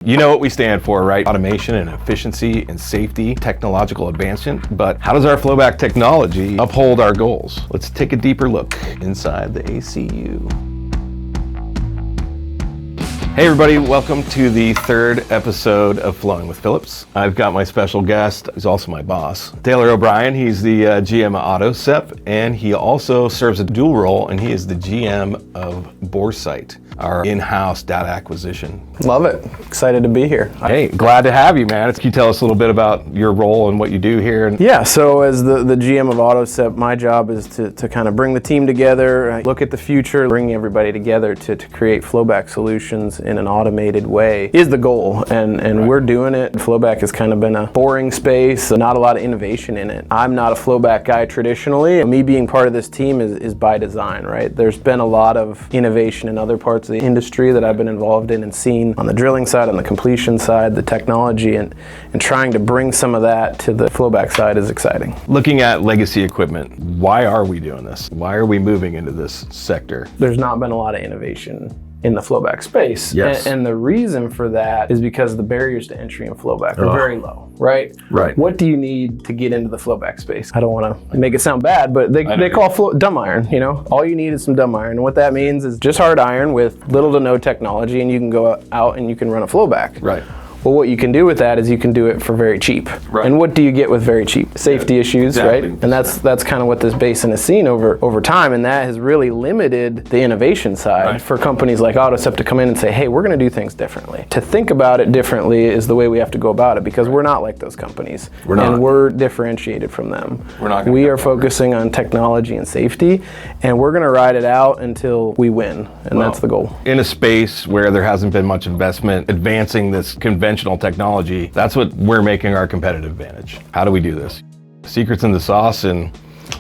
You know what we stand for, right? Automation and efficiency and safety, technological advancement. But how does our flowback technology uphold our goals? Let's take a deeper look inside the ACU. Hey everybody, welcome to the third episode of Flowin with Phillips. I've got my special guest, who's also my boss, Taylor O'Brien. He's the GM of AutoSep, and he also serves a dual role, and he is the GM of Boresight, our in-house data acquisition. Love it. Excited to be here. Hey, glad to have you, man. Can you tell us a little bit about your role and what you do here? Yeah, so as the GM of AutoSep, my job is to kind of bring the team together, look at the future, bring everybody together to create flowback solutions in an automated way is the goal, and right. We're doing it. Flowback has kind of been a boring space, not a lot of innovation in it. I'm not a flowback guy traditionally. Me being part of this team is by design, right? There's been a lot of innovation in other parts of the industry that I've been involved in and seen on the drilling side, on the completion side, the technology, and trying to bring some of that to the flowback side is exciting. Looking at legacy equipment, why are we doing this? Why are we moving into this sector? There's not been a lot of innovation in the flowback space. Yes. And the reason for that is because the barriers to entry in flowback are very low, right? Right. What do you need to get into the flowback space? I don't want to make it sound bad, but they call dumb iron, you know? All you need is some dumb iron. And what that means is just hard iron with little to no technology, and you can go out and you can run a flowback. Right. Well, what you can do with that is you can do it for very cheap. Right. And what do you get with very cheap? Safety issues, exactly. right? And that's kind of what this basin has seen over time, and that has really limited the innovation side for companies like AutoSep to come in and say, hey, we're going to do things differently. To think about it differently is the way we have to go about it, because we're not like those companies. We're not. And we're differentiated from them. We're not. We are focusing on technology and safety, and we're going to ride it out until we win, and that's the goal. In a space where there hasn't been much investment advancing this conventional technology, that's what we're making our competitive advantage. How do we do this? Secrets in the sauce, and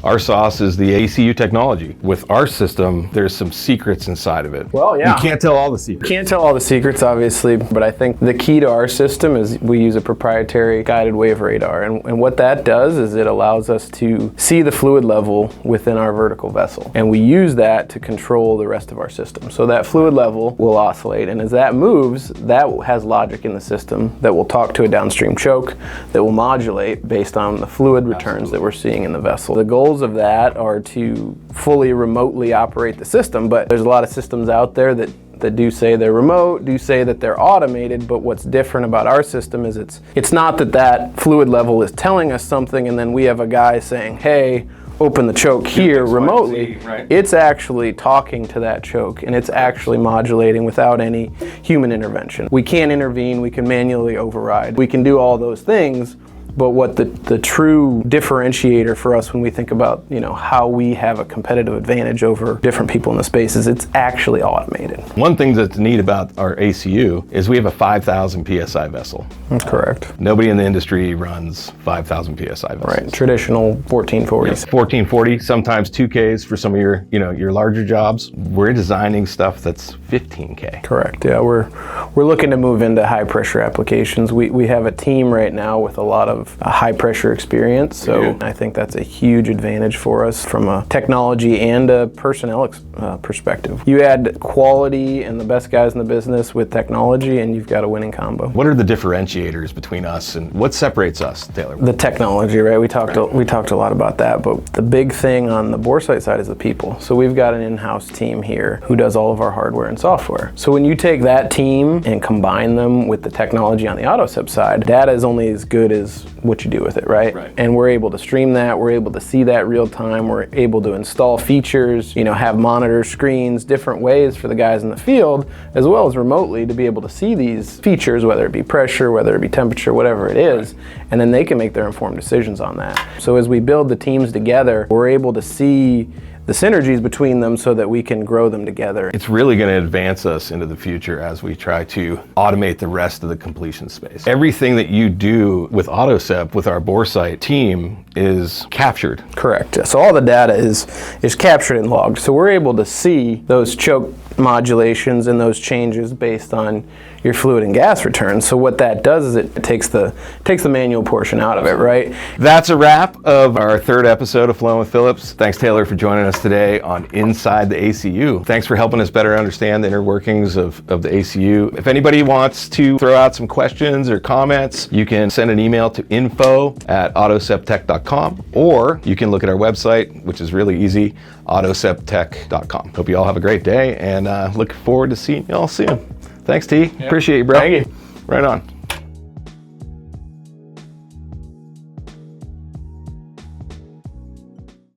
our sauce is the ACU technology. With our system, there's some secrets inside of it. Well, yeah. You can't tell all the secrets. Can't tell all the secrets, obviously, but I think the key to our system is we use a proprietary guided wave radar. And what that does is it allows us to see the fluid level within our vertical vessel. And we use that to control the rest of our system. So that fluid level will oscillate. And as that moves, that has logic in the system that will talk to a downstream choke that will modulate based on the fluid returns that we're seeing in the vessel. The goals of that are to fully remotely operate the system, but there's a lot of systems out there that do say they're remote, do say that they're automated, but what's different about our system is it's not that fluid level is telling us something and then we have a guy saying, hey, open the choke here remotely. Right. It's actually talking to that choke, and it's actually modulating without any human intervention. We can't intervene, we can manually override. We can do all those things, but what the true differentiator for us when we think about, you know, how we have a competitive advantage over different people in the space is it's actually automated. One thing that's neat about our ACU is we have a 5,000 PSI vessel. That's correct. Nobody in the industry runs 5,000 PSI vessels. Right, traditional 1440s. Yes, 1440, sometimes 2Ks for some of your larger jobs. We're designing stuff that's 15K. Correct, yeah, we're looking to move into high pressure applications. We have a team right now with a lot of high pressure experience, so I think that's a huge advantage for us from a technology and a personnel perspective. You add quality and the best guys in the business with technology, and you've got a winning combo. What are the differentiators between us, and what separates us, Taylor? The technology, right? We talked a lot about that, but the big thing on the Boresight side is the people. So we've got an in-house team here who does all of our hardware and software. So when you take that team and combine them with the technology on the AutoSep side, data is only as good as what you do with it, right? And we're able to stream that, we're able to see that real time, we're able to install features, have monitors, screens, different ways for the guys in the field, as well as remotely to be able to see these features, whether it be pressure, whether it be temperature, whatever it is, and then they can make their informed decisions on that. So as we build the teams together, we're able to see the synergies between them so that we can grow them together. It's really going to advance us into the future as we try to automate the rest of the completion space. Everything that you do with AutoSep, with our Boresight team, is captured. Correct. So all the data is captured and logged. So we're able to see those choke modulations and those changes based on your fluid and gas returns. So what that does is it takes the manual portion out of it, right? That's a wrap of our third episode of Flowin with Phillips. Thanks, Taylor, for joining us today on Inside the ACU. Thanks for helping us better understand the inner workings of the ACU. If anybody wants to throw out some questions or comments, you can send an email to info@autoseptech.com, or you can look at our website, which is really easy, autoseptech.com. Hope you all have a great day, and look forward to seeing you all soon. Thanks, T. Appreciate you, bro. Thank you. Right on.